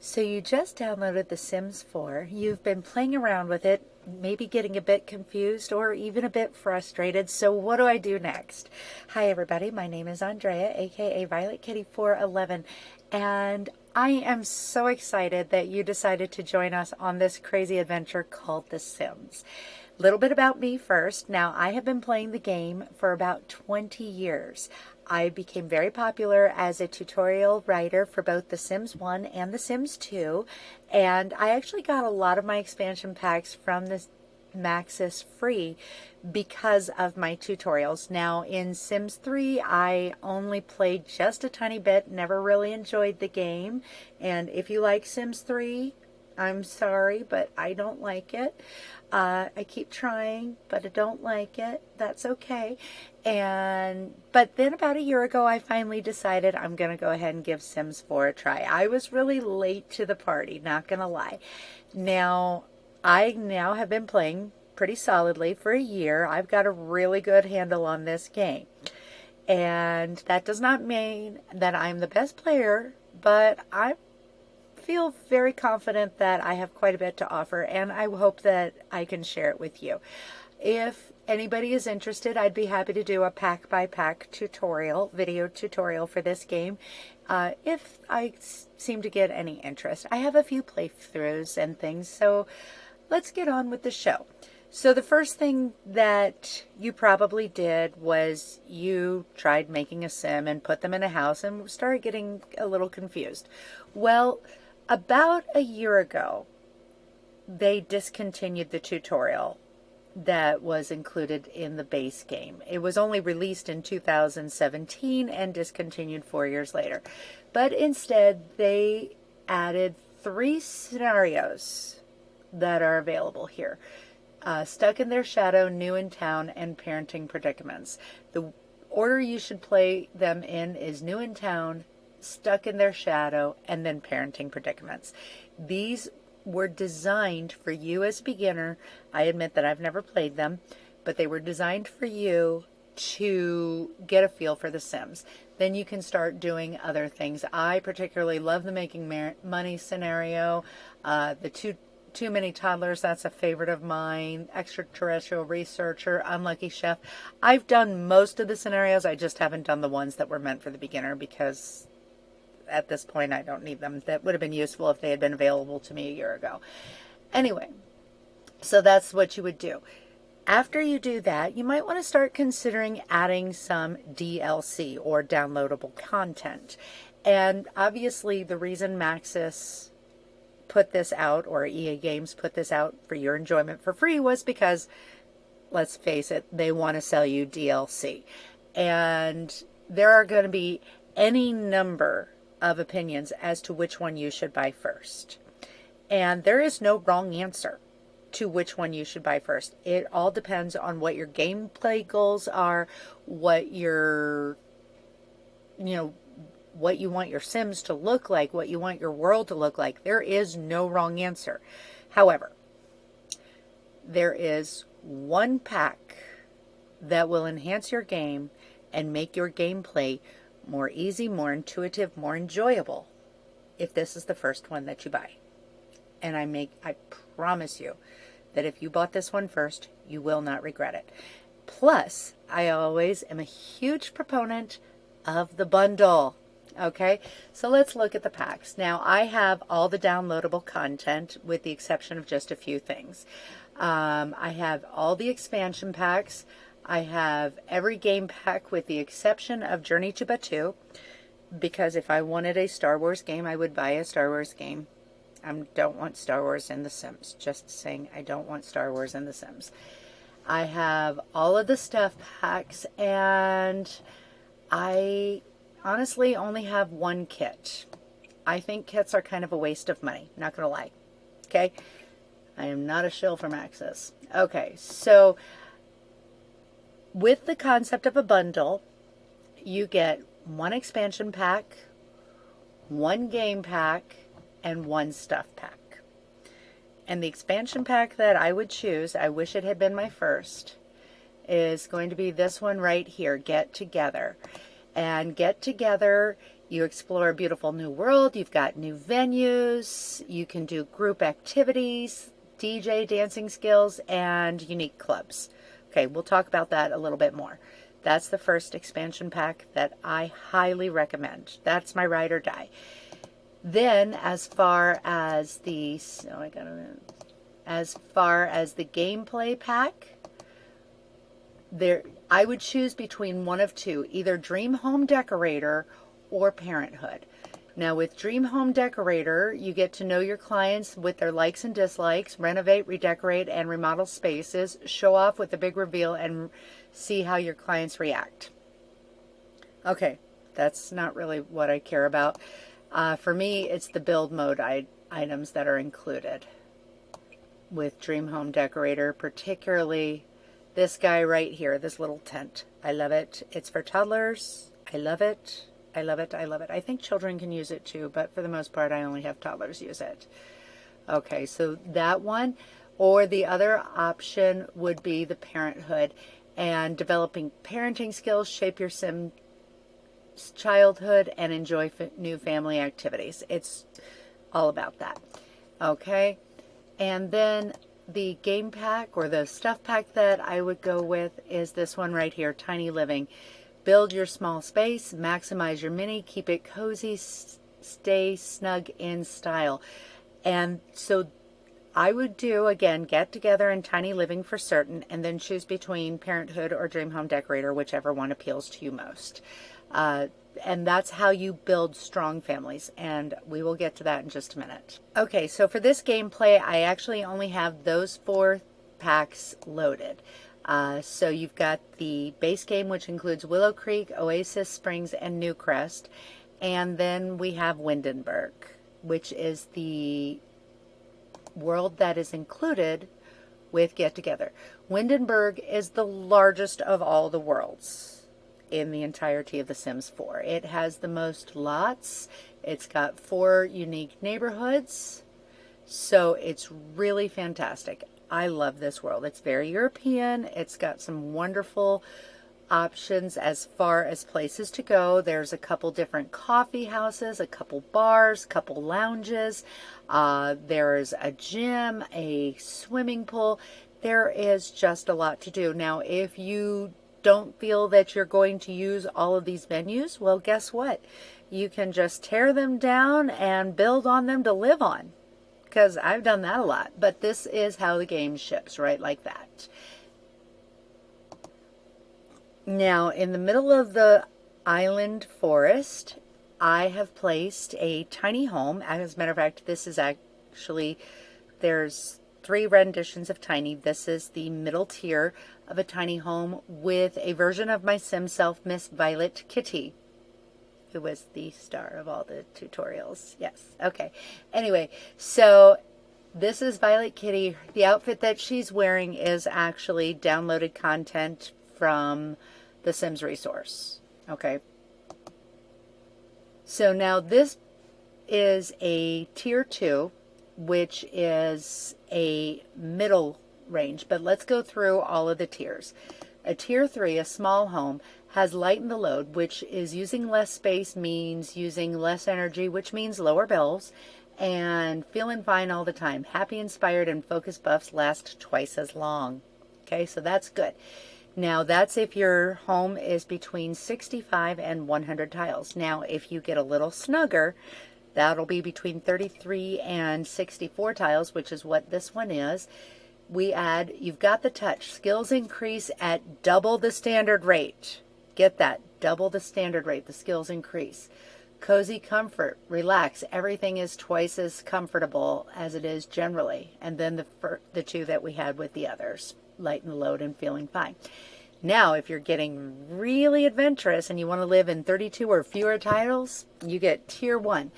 So you just downloaded The Sims 4. You've been playing around with it, maybe getting a bit confused or even a bit frustrated. So what do I do next? Hi everybody, my name is Andrea, aka Violet Kitty 411, and I am so excited that you decided to join us on this crazy adventure called The Sims. A little bit about me first. Now, I have been playing the game for about 20 years. I became very popular as a tutorial writer for both The Sims 1 and The Sims 2, and I actually got a lot of my expansion packs from the Maxis free because of my tutorials. Now, in Sims 3, I only played just a tiny bit, never really enjoyed the game, and if you like Sims 3, I'm sorry, but I don't like it. I keep trying, but I don't like it. That's okay. But then about a year ago, I finally decided I'm going to go ahead and give Sims 4 a try. I was really late to the party, not going to lie. I now have been playing pretty solidly for a year. I've got a really good handle on this game. And that does not mean that I'm the best player, but I feel very confident that I have quite a bit to offer, and I hope that I can share it with you. If anybody is interested, I'd be happy to do a pack by pack tutorial, video tutorial for this game, if I seem to get any interest. I have a few playthroughs and things, so let's get on with the show. So the first thing that you probably did was you tried making a sim and put them in a house and started getting a little confused. Well, about a year ago, they discontinued the tutorial that was included in the base game. It was only released in 2017 and discontinued 4 years later. But instead, they added 3 scenarios that are available here. Stuck in Their Shadow, New in Town, and Parenting Predicaments. The order you should play them in is New in Town, Stuck in Their Shadow, and then Parenting Predicaments. These were designed for you as a beginner. I admit that I've never played them, but they were designed for you to get a feel for The Sims. Then you can start doing other things. I particularly love the making money scenario, the too many toddlers, that's a favorite of mine. Extraterrestrial researcher, unlucky chef. I've done most of the scenarios. I just haven't done the ones that were meant for the beginner because at this point I don't need them. That would have been useful if they had been available to me a year ago. Anyway, so that's what you would do. After you do that, you might want to start considering adding some DLC or downloadable content. And obviously the reason Maxis put this out, or EA Games put this out for your enjoyment for free, was because, let's face it, they want to sell you DLC. And there are going to be any number of opinions as to which one you should buy first. And there is no wrong answer to which one you should buy first. It all depends on what your gameplay goals are, what your, what you want your Sims to look like, what you want your world to look like. There is no wrong answer. However, there is one pack that will enhance your game and make your gameplay more easy, more intuitive, more enjoyable if this is the first one that you buy. And I promise you that if you bought this one first, you will not regret it. Plus, I always am a huge proponent of the bundle. Okay, so let's look at the packs. Now, I have all the downloadable content with the exception of just a few things. I have all the expansion packs. I have every game pack with the exception of Journey to Batuu, because if I wanted a Star Wars game, I would buy a Star Wars game. I don't want Star Wars in The Sims. Just saying, I don't want Star Wars in The Sims. I have all of the stuff packs, and I honestly only have one kit. I think kits are kind of a waste of money, not gonna lie. Okay, I am not a shill for Maxis. Okay, so with the concept of a bundle, you get one expansion pack, one game pack, and one stuff pack. And the expansion pack that I would choose, I wish it had been my first, is going to be this one right here, Get Together. And Get Together, You explore a beautiful new world. You've got new venues. You can do group activities, DJ, dancing skills, and unique clubs. Okay, we'll talk about that a little bit more. That's the first expansion pack that I highly recommend. That's my ride or die. Then, as far as the gameplay pack, I would choose between one of two, either Dream Home Decorator or Parenthood. Now with Dream Home Decorator, you get to know your clients with their likes and dislikes, renovate, redecorate, and remodel spaces, show off with a big reveal, and see how your clients react. Okay, that's not really what I care about. For me, it's the build mode items that are included with Dream Home Decorator, particularly this guy right here, this little tent. I love it. It's for toddlers. I love it. I love it. I love it. I think children can use it too, but for the most part, I only have toddlers use it. Okay, so that one, or the other option would be the Parenthood, and developing parenting skills, shape your sim childhood, and enjoy new family activities. It's all about that. Okay, and then the game pack or the stuff pack that I would go with is this one right here, Tiny Living. Build your small space, maximize your mini, keep it cozy, stay snug in style. And so I would do, again, get together in Tiny Living for certain, and then choose between Parenthood or Dream Home Decorator, whichever one appeals to you most. And that's how you build strong families, and we will get to that in just a minute. Okay, so for this gameplay, I actually only have those 4 packs loaded. So you've got the base game, which includes Willow Creek, Oasis Springs, and Newcrest. And then we have Windenburg, which is the world that is included with Get Together. Windenburg is the largest of all the worlds in the entirety of The Sims 4. It has the most lots. It's got 4 unique neighborhoods. So it's really fantastic. I love this world. It's very European. It's got some wonderful options as far as places to go. There's a couple different coffee houses, a couple bars, a couple lounges. There's a gym, a swimming pool. There is just a lot to do. Now, if you don't feel that you're going to use all of these venues, well, guess what? You can just tear them down and build on them to live on. Because I've done that a lot. But this is how the game ships, right? Like that. Now, in the middle of the island forest, I have placed a tiny home. As a matter of fact, this is actually, there's 3 renditions of Tiny. This is the middle tier of a tiny home with a version of my sim self, Miss Violet Kitty, who was the star of all the tutorials. Yes. Okay. Anyway, so this is Violet Kitty. The outfit that she's wearing is actually downloaded content from the Sims resource. Okay. So now this is a tier 2, which is a middle range, but let's go through all of the tiers. A tier 3, a small home, has lighten the load, which is using less space means using less energy, which means lower bills, and feeling fine all the time. Happy, inspired, and focus buffs last twice as long. Okay, so that's good. Now that's if your home is between 65 and 100 tiles. Now if you get a little snugger, that'll be between 33 and 64 tiles, which is what this one is. We add, you've got the touch. Skills increase at double the standard rate. Get that, double the standard rate, the skills increase. Cozy comfort, relax. Everything is twice as comfortable as it is generally. And then the 2 that we had with the others, lighten the load and feeling fine. Now, if you're getting really adventurous and you want to live in 32 or fewer titles, you get tier 1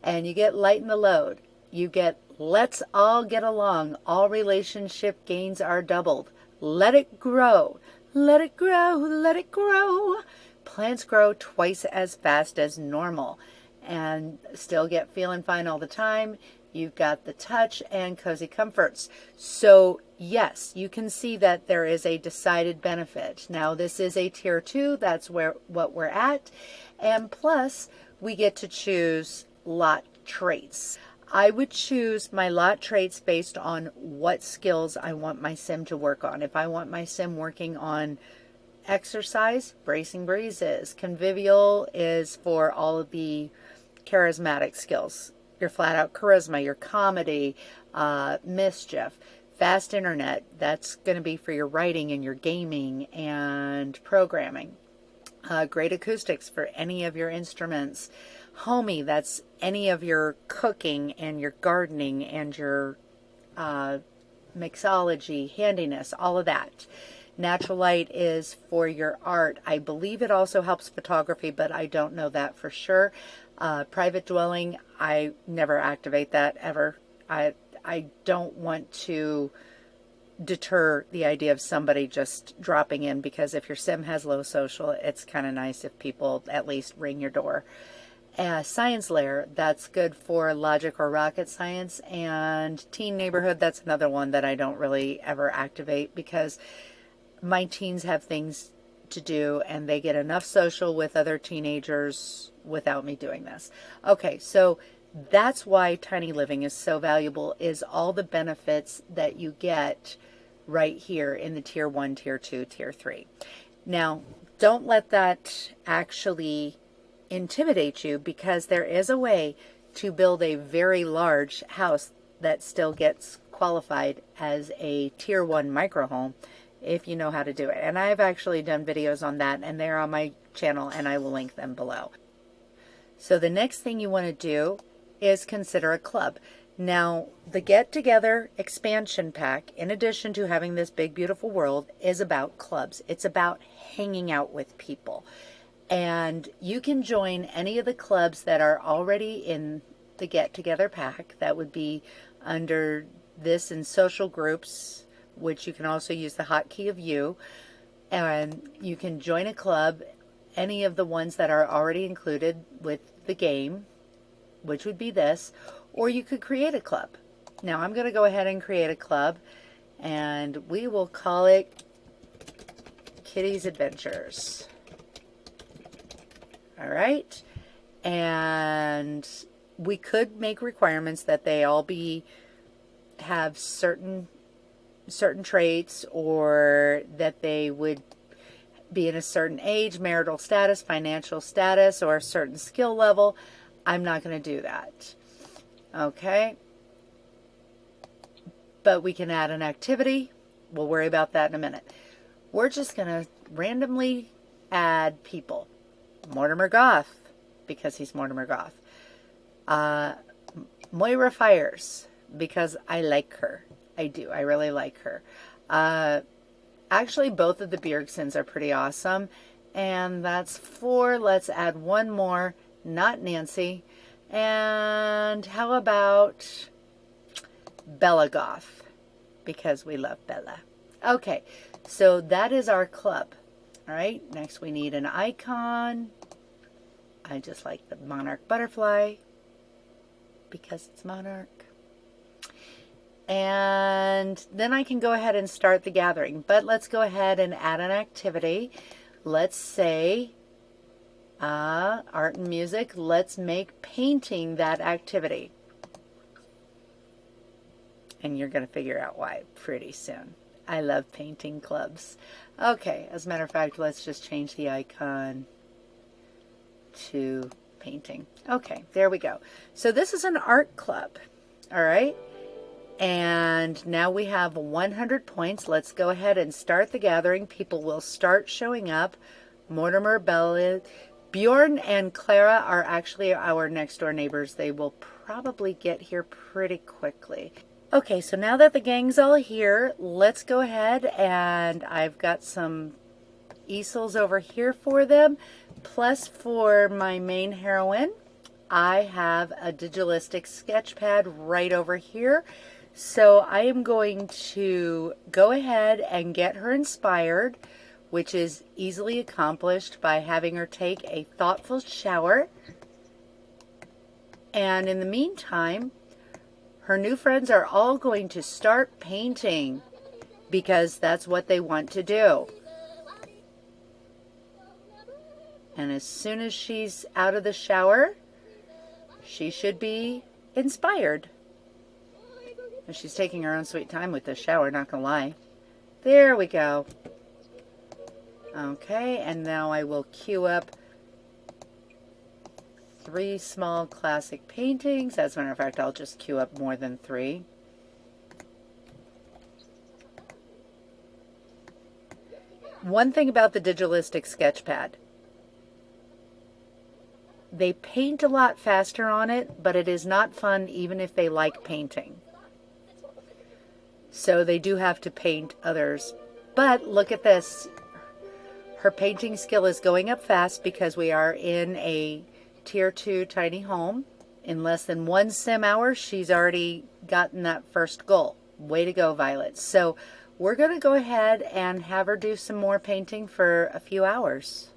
and you get lighten the load. You get let's all get along. All relationship gains are doubled. Let it grow. Let it grow. Let it grow. Plants grow twice as fast as normal and still get feeling fine all the time. You've got the touch and cozy comforts. So yes, you can see that there is a decided benefit. Now this is a tier 2. That's what we're at. And plus we get to choose lot traits. I would choose my lot traits based on what skills I want my sim to work on. If I want my sim working on exercise, Bracing Breezes. Convivial is for all of the charismatic skills. Your flat out charisma, your comedy, mischief. Fast internet, that's going to be for your writing and your gaming and programming. Great acoustics for any of your instruments. Homey, that's any of your cooking and your gardening and your mixology, handiness, all of that. Natural light is for your art. I believe it also helps photography, but I don't know that for sure. Private dwelling, I never activate that ever. I don't want to deter the idea of somebody just dropping in, because if your sim has low social, it's kind of nice if people at least ring your door. Science layer, that's good for logic or rocket science. And teen neighborhood, that's another one that I don't really ever activate, because my teens have things to do and they get enough social with other teenagers without me doing this. Okay, so that's why tiny living is so valuable, is all the benefits that you get right here in the tier 1, tier 2, tier 3. Now, don't let that actually intimidate you, because there is a way to build a very large house that still gets qualified as a tier 1 micro home if you know how to do it. And I've actually done videos on that, and they're on my channel, and I will link them below. So the next thing you want to do is consider a club. Now, the Get Together expansion pack, in addition to having this big, beautiful world, is about clubs. It's about hanging out with people. And you can join any of the clubs that are already in the Get Together pack. That would be under this in social groups, which you can also use the hotkey of you. And you can join a club, any of the ones that are already included with the game, which would be this, or you could create a club. Now I'm going to go ahead and create a club, and we will call it Kitty's Adventures. All right, and we could make requirements that they all have certain traits, or that they would be in a certain age, marital status, financial status, or a certain skill level. I'm not going to do that. Okay, but we can add an activity. We'll worry about that in a minute. We're just going to randomly add people. Mortimer Goth, because he's Mortimer Goth. Moira Fires, because I like her. I do. I really like her. Actually, both of the Bjergsons are pretty awesome. And that's 4. Let's add one more. Not Nancy. And how about Bella Goth? Because we love Bella. Okay, so that is our club. All right, next we need an icon. I just like the monarch butterfly because it's monarch. And then I can go ahead and start the gathering. But let's go ahead and add an activity. Let's say art and music. Let's make painting that activity. And you're going to figure out why pretty soon. I love painting clubs. Okay, as a matter of fact, let's just change the icon to painting. Okay, there we go. So this is an art club. All right. And now we have 100 points. Let's go ahead and start the gathering. People will start showing up. Mortimer, Bella, Bjorn, and Clara are actually our next door neighbors. They will probably get here pretty quickly. Okay, so now that the gang's all here, let's go ahead, and I've got some easels over here for them. Plus, for my main heroine, I have a Digitalistic sketch pad right over here. So I am going to go ahead and get her inspired, which is easily accomplished by having her take a thoughtful shower. And in the meantime, her new friends are all going to start painting because that's what they want to do. And as soon as she's out of the shower, she should be inspired. And she's taking her own sweet time with the shower, not gonna lie. There we go. Okay, and now I will cue up 3 small classic paintings. As a matter of fact, I'll just cue up more than 3. One thing about the Digitalistic Sketchpad, they paint a lot faster on it, but it is not fun even if they like painting. So they do have to paint others. But look at this. Her painting skill is going up fast because we are in a Tier 2 tiny home. In less than 1 sim hour, she's already gotten that first goal. Way to go, Violet. So we're going to go ahead and have her do some more painting for a few hours.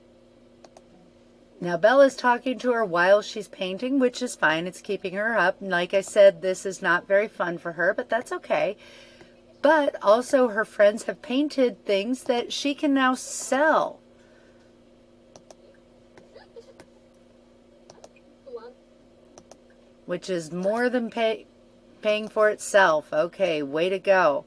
Now Bella's talking to her while she's painting, which is fine. It's keeping her up. And like I said, this is not very fun for her, but that's okay. But also her friends have painted things that she can now sell. Which is more than paying for itself. Okay, way to go.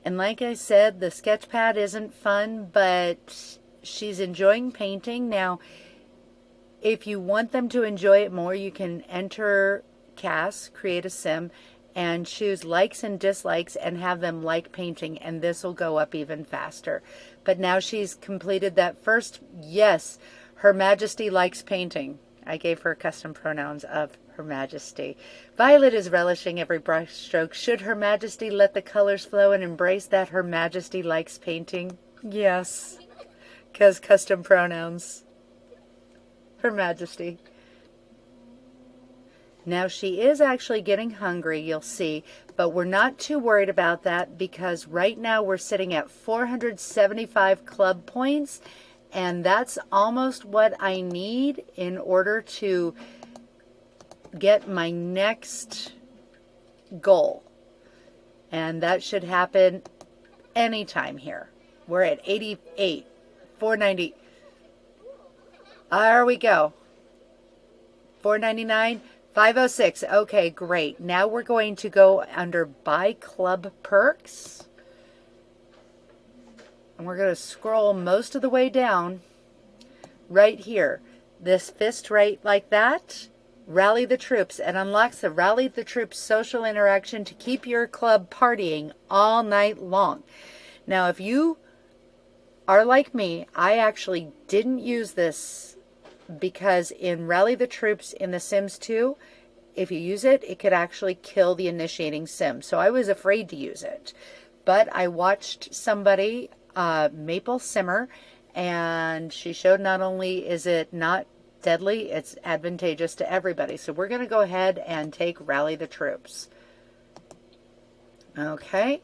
And like I said, the Sketchpad isn't fun, but she's enjoying painting. Now, if you want them to enjoy it more, you can enter CAS, create a sim, and choose likes and dislikes and have them like painting, and this will go up even faster. But now she's completed that first. Yes, Her Majesty likes painting. I gave her custom pronouns of Her Majesty. Violet is relishing every brush stroke. Should Her Majesty let the colors flow and embrace that Her Majesty likes painting? Yes, because custom pronouns. Her Majesty. Now she is actually getting hungry, you'll see, but we're not too worried about that because right now we're sitting at 475 club points, and that's almost what I need in order to get my next goal. And that should happen anytime here. We're at 88, 490. There we go. 499. 506. Okay, great. Now we're going to go under Buy Club Perks. And we're going to scroll most of the way down right here. This fist right like that. Rally the Troops. It unlocks the Rally the Troops social interaction to keep your club partying all night long. Now, if you are like me, I actually didn't use this because in Rally the Troops in The Sims 2, if you use it, it could actually kill the initiating sim. So I was afraid to use it. But I watched somebody, Maple Simmer, and she showed not only is it not deadly, it's advantageous to everybody. So we're going to go ahead and take Rally the Troops. Okay.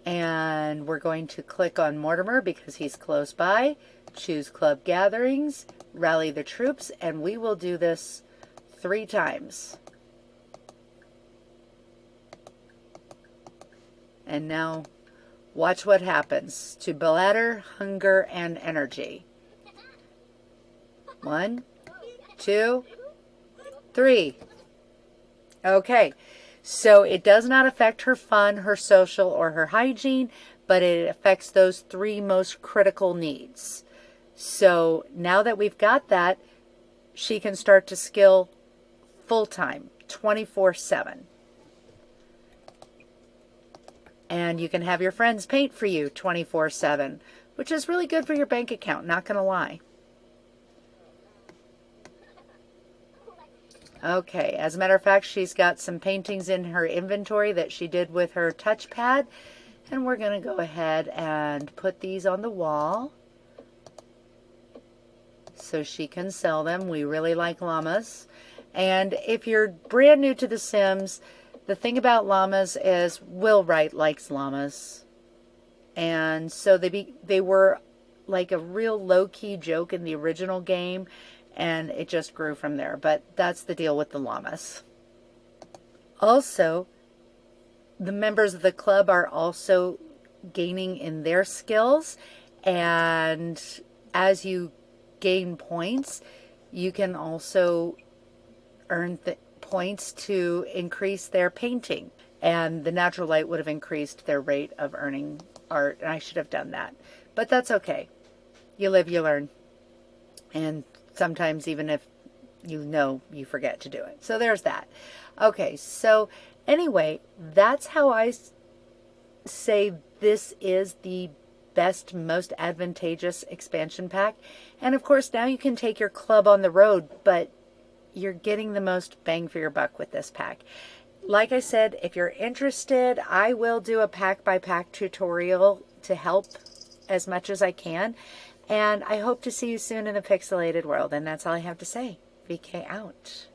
And we're going to click on Mortimer because he's close by. Choose Club Gatherings, Rally the Troops, and we will do this 3 times. And now watch what happens to bladder, hunger, and energy. 1, 2, 3. Okay, so it does not affect her fun, her social, or her hygiene, but it affects those 3 most critical needs. So now that we've got that, she can start to skill full-time, 24/7. And you can have your friends paint for you 24/7, which is really good for your bank account, not going to lie. Okay, as a matter of fact, she's got some paintings in her inventory that she did with her touchpad, and we're going to go ahead and put these on the wall so she can sell them. We really like llamas. And if you're brand new to The Sims, the thing about llamas is Will Wright likes llamas. And so they were like a real low-key joke in the original game, and it just grew from there. But that's the deal with the llamas. Also, the members of the club are also gaining in their skills, And as you gain points, you can also earn points to increase their painting. And the natural light would have increased their rate of earning art. And I should have done that. But that's okay. You live, you learn. And sometimes even if you forget to do it. So there's that. Okay, so anyway, that's how I say this is the best, most advantageous expansion pack. And of course, now you can take your club on the road, but you're getting the most bang for your buck with this pack. Like I said, if you're interested, I will do a pack by pack tutorial to help as much as I can. And I hope to see you soon in the pixelated world. And that's all I have to say. VK out.